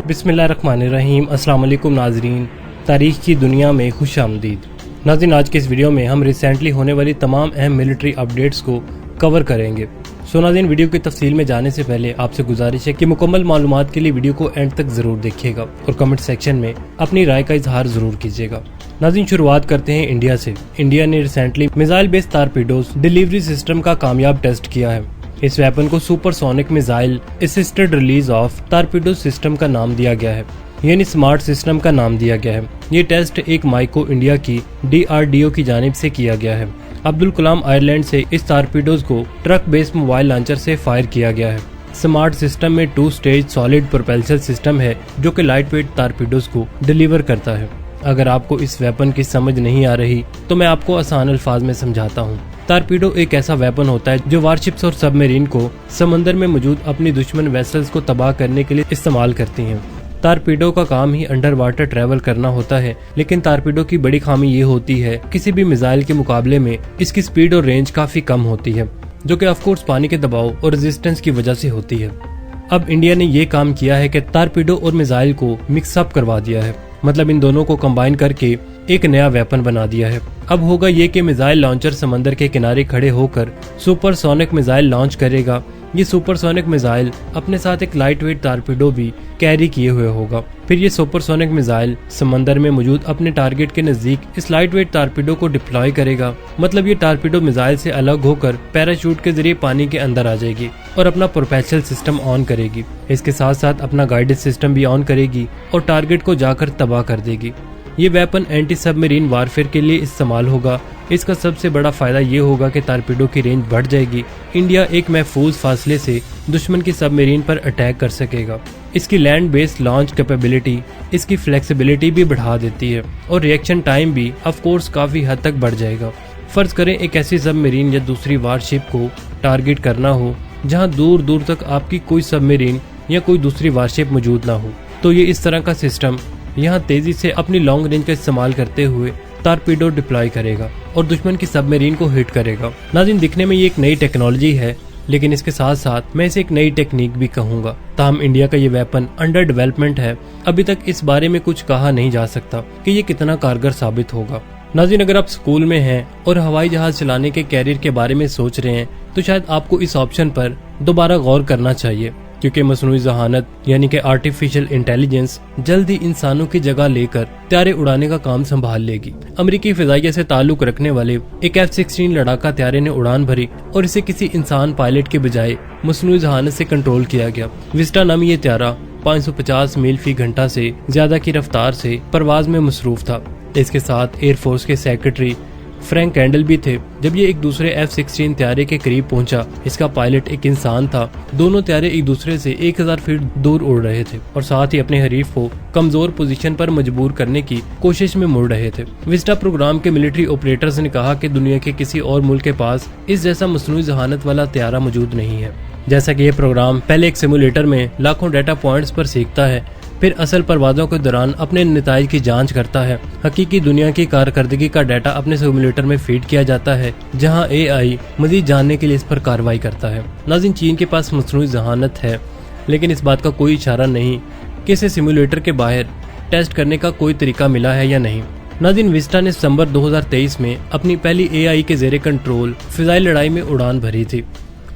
बिस्मिल्लाहिर्रहमानिर्रहीम। अस्सलाम वालेकुम नाजरीन, तारीख की दुनिया में खुश आमदीद। नाज़रीन, आज के इस वीडियो में हम रिसेंटली होने वाली तमाम अहम मिलिट्री अपडेट्स को कवर करेंगे। सो नाज़रीन, वीडियो की तफसील में जाने से पहले आपसे गुजारिश है कि मुकम्मल मालूमात के लिए वीडियो को एंड तक जरूर देखिएगा और कमेंट सेक्शन में अपनी राय का इजहार जरूर कीजिएगा। नाज़रीन, शुरुआत करते हैं इंडिया से। इंडिया ने recently missile based टारपीडोज delivery system का कामयाब टेस्ट किया है। इस वेपन को supersonic missile assisted release of torpedo system का नाम दिया गया है, यानी स्मार्ट सिस्टम का नाम दिया गया है। ये टेस्ट एक माइको इंडिया की DRDO की जानिब से किया गया है। अब्दुल कलाम आयरलैंड से इस टारपीडोज को ट्रक बेस्ड मोबाइल लॉन्चर से फायर किया गया है। स्मार्ट सिस्टम में 2 स्टेज सॉलिड प्रोपेल्शन सिस्टम है जो कि लाइट वेट टारपीडोज को डिलीवर करता है। अगर आपको इस वेपन की समझ नहीं आ रही तो मैं आपको आसान अल्फाज में समझाता हूँ। टारपीडो एक ऐसा वेपन होता है जो वारशिप्स और सबमरीन को समंदर में मौजूद अपनी दुश्मन वेसल्स को तबाह करने के लिए इस्तेमाल करती हैं। टारपीडो का काम ही अंडर वाटर ट्रेवल करना होता है, लेकिन टारपीडो की बड़ी खामी ये होती है किसी भी मिसाइल के मुकाबले में इसकी स्पीड और रेंज काफी कम होती है, जो कि ऑफ कोर्स पानी के दबाव और रेजिस्टेंस की वजह से होती है। अब इंडिया ने ये काम किया है कि टारपीडो और मिसाइल को मिक्सअप करवा दिया है, मतलब इन दोनों को कंबाइन करके एक नया वेपन बना दिया है। अब होगा ये कि मिसाइल लॉन्चर समंदर के किनारे खड़े होकर सुपरसोनिक मिसाइल लॉन्च करेगा। ये सुपरसोनिक मिसाइल अपने साथ एक लाइट वेट टारपीडो भी कैरी किए हुए होगा। फिर ये सुपरसोनिक मिसाइल समंदर में मौजूद अपने टारगेट के नजदीक इस लाइट वेट टारपीडो को डिप्लॉय करेगा। मतलब ये टारपीडो मिसाइल से अलग होकर पैराशूट के जरिए पानी के अंदर आ जाएगी और अपना प्रोपेल्शन सिस्टम ऑन करेगी। इसके साथ साथ अपना गाइडेड सिस्टम भी ऑन करेगी और टारगेट को जाकर तबाह कर देगी। ये वेपन एंटी सबमरीन वारफेयर के लिए इस्तेमाल होगा। इसका सबसे बड़ा फायदा ये होगा कि टारपीडो की रेंज बढ़ जाएगी। इंडिया एक महफूज फासले से दुश्मन की सबमरीन पर अटैक कर सकेगा। इसकी लैंड बेस्ड लॉन्च कैपेबिलिटी इसकी फ्लेक्सिबिलिटी भी बढ़ा देती है और रिएक्शन टाइम भी ऑफ कोर्स काफी हद तक बढ़ जाएगा। फर्ज करें एक ऐसी सबमरीन या दूसरी वारशिप को टारगेट करना हो जहां दूर दूर तक आपकी कोई सबमरीन या कोई दूसरी वारशिप मौजूद ना हो, तो ये इस तरह का सिस्टम यहाँ तेजी से अपनी लॉन्ग रेंज का इस्तेमाल करते हुए टारपीडो डिप्लॉय करेगा और दुश्मन की सबमरीन को हिट करेगा। नाज़रीन, दिखने में ये एक नई टेक्नोलॉजी है, लेकिन इसके साथ साथ मैं इसे एक नई टेक्निक भी कहूँगा। ताहम इंडिया का ये वेपन अंडर डेवलपमेंट है। अभी तक इस बारे में कुछ कहा नहीं जा सकता कि ये कितना कारगर साबित होगा। नाज़रीन, अगर आप स्कूल में हैं और हवाई जहाज चलाने के कैरियर के बारे में सोच रहे हैं तो शायद आपको इस ऑप्शन पर दोबारा गौर करना चाहिए, क्योंकि मसनूई जहानत यानी कि आर्टिफिशियल इंटेलिजेंस जल्द ही इंसानों की जगह लेकर त्यारे उड़ाने का काम संभाल लेगी। अमेरिकी फिजाइया से ताल्लुक रखने वाले एक F-16 लड़ाका त्यारे ने उड़ान भरी और इसे किसी इंसान पायलट के बजाय मसनूई जहानत से कंट्रोल किया गया। विस्टा नामी ये त्यारा 550 मील फी घंटा से ज्यादा की रफ्तार से परवाज में मसरूफ था। इसके साथ एयरफोर्स के सेक्रेटरी फ्रैंक कैंडल भी थे। जब ये एक दूसरे F-16 त्यारे के करीब पहुंचा, इसका पायलट एक इंसान था। दोनों त्यारे एक दूसरे से 1000 फीट दूर उड़ रहे थे और साथ ही अपने हरीफ को कमजोर पोजीशन पर मजबूर करने की कोशिश में मुड़ रहे थे। विस्टा प्रोग्राम के मिलिट्री ऑपरेटर्स ने कहा कि दुनिया के किसी और मुल्क के पास इस जैसा मसनूई जहानत वाला त्यारा मौजूद नहीं है। जैसा कि ये प्रोग्राम पहले एक सिमुलेटर में लाखों डाटा पॉइंट्स पर सीखता है, फिर असल परवाज़ों के दौरान अपने नताइज की जांच करता है। हकीकी दुनिया की कारकर्दगी का डाटा अपने सिमुलेटर में फीड किया जाता है, जहां AI मजीद जानने के लिए इस पर कार्रवाई करता है। नाज़रीन, चीन के पास मसनूई जहानत है, लेकिन इस बात का कोई इशारा नहीं कि इसे सिमुलेटर के बाहर टेस्ट करने का कोई तरीका मिला है या नहीं। नाज़रीन, विस्टा ने सितंबर 2023 में अपनी पहली AI के जेरे कंट्रोल फिजाई लड़ाई में उड़ान भरी थी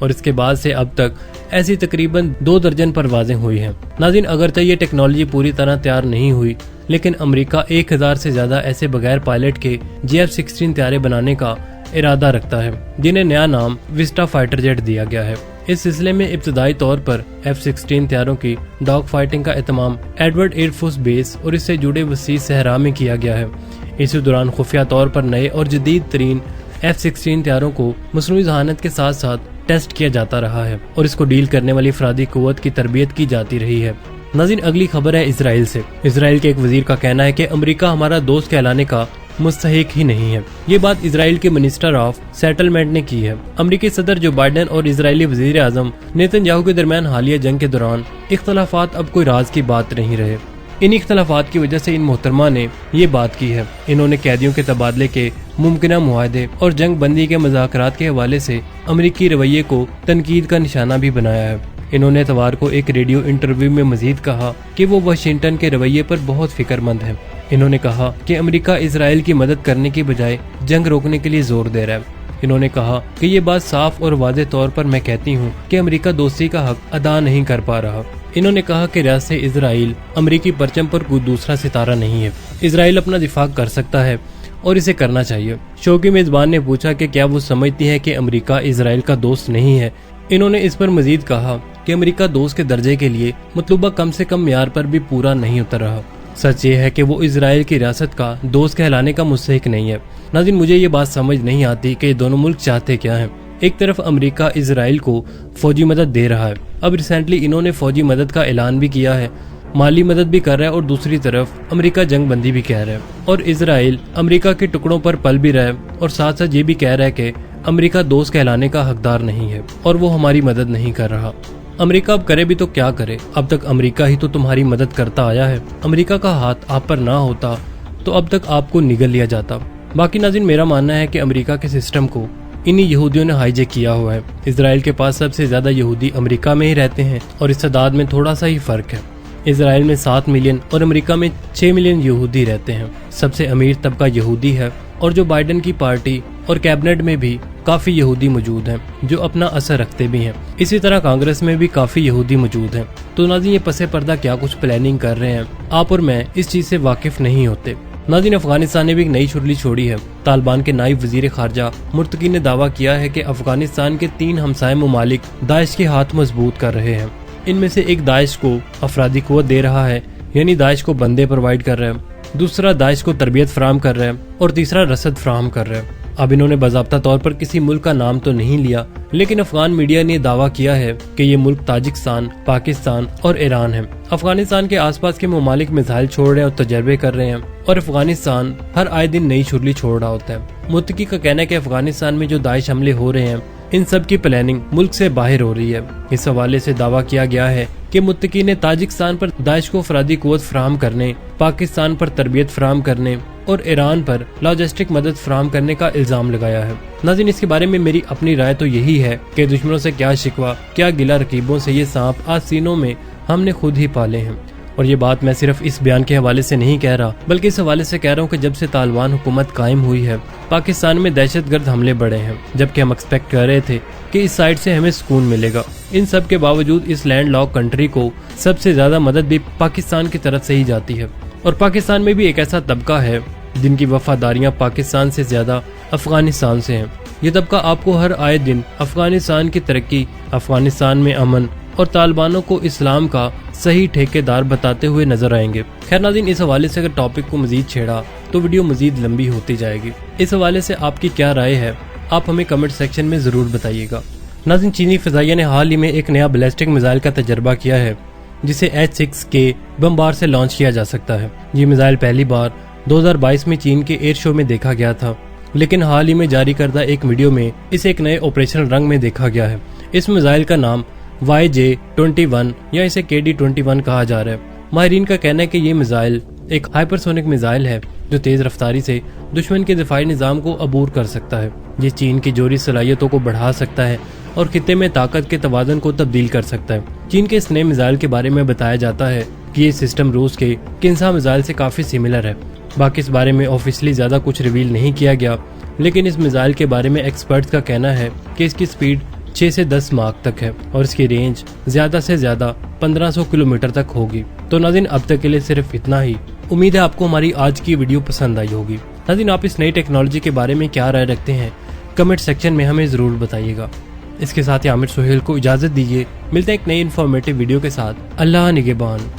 और इसके बाद से अब तक ऐसी तकरीबन 2 दर्जन परवाजें हुई हैं। नाज़रीन, अगरचे ये टेक्नोलॉजी पूरी तरह तैयार नहीं हुई, लेकिन अमेरिका 1000 से ज्यादा ऐसे बगैर पायलट के F-16 त्यारे बनाने का इरादा रखता है, जिन्हें नया नाम विस्टा फाइटर जेट दिया गया है। इस सिलसिले में इब्तदाई तौर पर F-16 त्यारों की डॉग फाइटिंग का एहतमाम एडवर्ड एयरफोर्स बेस और इससे जुड़े वसी सहरा में किया गया है। इसी दौरान खुफिया तौर पर नए और जदीद तरीन F-16 त्यारों को मसनूई जहानत के साथ साथ टेस्ट किया जाता रहा है और इसको डील करने वाली अफरादी कुव्वत की तरबियत की जाती रही है। नाज़रीन, अगली खबर है इसराइल से। इसराइल के एक वजीर का कहना है कि अमेरिका हमारा दोस्त कहलाने का मुस्तहिक ही नहीं है। ये बात इसराइल के मिनिस्टर ऑफ सेटलमेंट ने की है। अमेरिकी सदर जो बाइडेन और इजरायली वजीर आजम नेतन्याहू के दरमियान हालिया जंग के दौरान इख्तलाफात अब कोई राज की बात नहीं रहे। इन इख्तलाफात की वजह से इन मोहतरमा ने ये बात की है। इन्होंने कैदियों के तबादले के मुमकिना मुआहदे और जंग बंदी के मुज़ाकरात के हवाले से अमरीकी रवैये को तनकीद का निशाना भी बनाया है। इन्होंने इतवार को एक रेडियो इंटरव्यू में मजीद कहा कि वो वाशिंगटन के रवैये पर बहुत फिक्रमंद है। इन्होंने कहा कि अमेरिका इसराइल की मदद करने की बजाय जंग रोकने के लिए जोर दे रहा है। इन्होंने कहा कि ये बात साफ और वाज़े तौर पर मैं कहती हूँ कि अमेरिका दोस्ती का हक अदा नहीं कर पा रहा। इन्होंने कहा कि रियासत इसराइल अमेरिकी परचम पर कोई दूसरा सितारा नहीं है। इसराइल अपना दिफा कर सकता है और इसे करना चाहिए। शो की मेजबान ने पूछा कि क्या वो समझती है कि अमेरिका इसराइल का दोस्त नहीं है। इन्होंने इस पर मजीद कहा कि अमेरिका दोस्त के दर्जे के लिए मतलूबा कम से कम म्यार पर भी पूरा नहीं उतर रहा। सच ये है कि वो इसराइल की रियासत का दोस्त कहलाने का मुस्तहिक नहीं है। नाज़रीन, मुझे ये बात समझ नहीं आती कि दोनों मुल्क चाहते क्या हैं। एक तरफ अमेरिका इसराइल को फौजी मदद दे रहा है, अब रिसेंटली इन्होंने फौजी मदद का ऐलान भी किया है, माली मदद भी कर रहा है, और दूसरी तरफ अमेरिका जंग बंदी भी कह रहा है, और इसराइल अमेरिका के टुकड़ों पर पल भी रहा है, और साथ साथ ये भी कह रहा है कि अमेरिका दोस्त कहलाने का हकदार नहीं है और वो हमारी मदद नहीं कर रहा। अमेरिका अब करे भी तो क्या करे, अब तक अमेरिका ही तो तुम्हारी मदद करता आया है। अमेरिका का हाथ आप पर ना होता तो अब तक आपको निगल लिया जाता। बाकी नाज़रीन, मेरा मानना है कि अमेरिका के सिस्टम को इन्हीं यहूदियों ने हाईजेक किया हुआ है। इसराइल के पास सबसे ज्यादा यहूदी अमेरिका में ही रहते हैं और इस तादाद में थोड़ा सा ही फर्क है। इसराइल में 7 मिलियन और अमेरिका में 6 मिलियन यहूदी रहते हैं। सबसे अमीर तबका यहूदी है और जो बाइडेन की पार्टी और कैबिनेट में भी काफी यहूदी मौजूद हैं जो अपना असर रखते भी हैं। इसी तरह कांग्रेस में भी काफी यहूदी मौजूद हैं। तो नाज़रीन, ये पसे पर्दा क्या कुछ प्लानिंग कर रहे हैं, आप और मैं इस चीज से वाकिफ नहीं होते। नाज़रीन, अफगानिस्तान ने भी एक नई चुरली छोड़ी है। तालिबान के नायब वजीर खारजा मुर्तकी ने दावा किया है कि अफगानिस्तान के 3 हमसाय ममालिक दाइश के हाथ मजबूत कर रहे हैं। इनमें से एक दाइश को अफरादी कुव्वत दे रहा है, यानी दाइश को बंदे प्रोवाइड कर रहा है, दूसरा दाइश को तरबियत फराहम कर रहा है और तीसरा रसद फराहम कर रहा है। अब इन्होंने बाज़ाब्ता तौर पर किसी मुल्क का नाम तो नहीं लिया, लेकिन अफगान मीडिया ने दावा किया है कि ये मुल्क ताजिकिस्तान, पाकिस्तान और ईरान है। अफगानिस्तान के आसपास के ममालिक मिसाइल छोड़ रहे हैं और तजर्बे कर रहे हैं और अफगानिस्तान हर आए दिन नई चुरली छोड़ रहा होता है। मुत्तकी का कहना है कि अफगानिस्तान में जो दाइश हमले हो रहे हैं, इन सब की प्लानिंग मुल्क से बाहर हो रही है। इस हवाले से दावा किया गया है कि मुत्तकी ने ताजिकिस्तान पर दाइश को अफरादी कुव्वत फराहम करने, पाकिस्तान पर तरबियत फराहम करने और ईरान पर लॉजिस्टिक मदद फराहम करने का इल्जाम लगाया है। नाज़रीन, इसके बारे में मेरी अपनी राय तो यही है कि दुश्मनों से क्या शिकवा, क्या गिला, रकीबों से ये सांप आज सीनों में हमने खुद ही पाले हैं। और ये बात मैं सिर्फ इस बयान के हवाले से नहीं कह रहा, बल्कि इस हवाले से कह रहा हूँ कि जब से तालिबान हुकूमत कायम हुई है, पाकिस्तान में दहशतगर्द हमले बढ़े हैं, जबकि हम एक्सपेक्ट कर रहे थे कि इस साइड से हमें सुकून मिलेगा। इन सब के बावजूद इस लैंड लॉक कंट्री को सबसे ज्यादा मदद भी पाकिस्तान की तरफ से ही जाती है। और पाकिस्तान में भी एक ऐसा तबका है जिनकी वफादारियां पाकिस्तान से ज्यादा अफगानिस्तान से हैं। ये तबका आपको हर आए दिन अफगानिस्तान की तरक्की, अफगानिस्तान में अमन और तालिबानों को इस्लाम का सही ठेकेदार बताते हुए नजर आएंगे। खैर नाज़रीन, इस हवाले से अगर टॉपिक को मजीद छेड़ा तो वीडियो मजीद लंबी होती जाएगी। इस हवाले से आपकी क्या राय है, आप हमें कमेंट सेक्शन में जरूर बताइएगा। नाज़रीन, चीनी फिजाइया ने हाल ही में एक नया बैलिस्टिक मिसाइल का तजर्बा किया है जिसे H-6K बमबार से लॉन्च किया जा सकता है। ये मिसाइल पहली बार 2022 में चीन के एयर शो में देखा गया था, लेकिन हाल ही में जारी करदा एक वीडियो में इसे एक नए ऑपरेशनल रंग में देखा गया है। इस मिसाइल का नाम YJ-21 या इसे KD-21 कहा जा रहा है। माहिरीन का कहना है कि ये मिसाइल एक हाइपरसोनिक मिसाइल है जो तेज रफ्तारी से दुश्मन के दिफाई निज़ाम को अबूर कर सकता है। ये चीन की जोरी सलाहियतों को बढ़ा सकता है और खित्ते में ताकत के तवाज़ुन को तब्दील कर सकता है। चीन के इस नए मिसाइल के बारे में बताया जाता है कि ये सिस्टम रूस के किन्सा मिसाइल से काफ़ी सिमिलर है। बाकी इस बारे में ऑफिशियली ज़्यादा कुछ रिवील नहीं किया गया, लेकिन इस मिसाइल के बारे में एक्सपर्ट्स का कहना है कि इसकी स्पीड 6 से 10 माक तक है और इसकी रेंज ज़्यादा से ज़्यादा 1500 किलोमीटर तक होगी। तो नाज़रीन, अब तक के लिए सिर्फ इतना ही। उम्मीद है आपको हमारी आज की वीडियो पसंद आई होगी। नाज़रीन, आप इस नई टेक्नोलॉजी के बारे में क्या राय रखते हैं, कमेंट सेक्शन में हमें ज़रूर बताइएगा। इसके साथ ही आमिर सोहेल को इजाज़त दीजिए। मिलते हैं एक नई इन्फॉर्मेटिव वीडियो के साथ। अल्लाह निगहबान।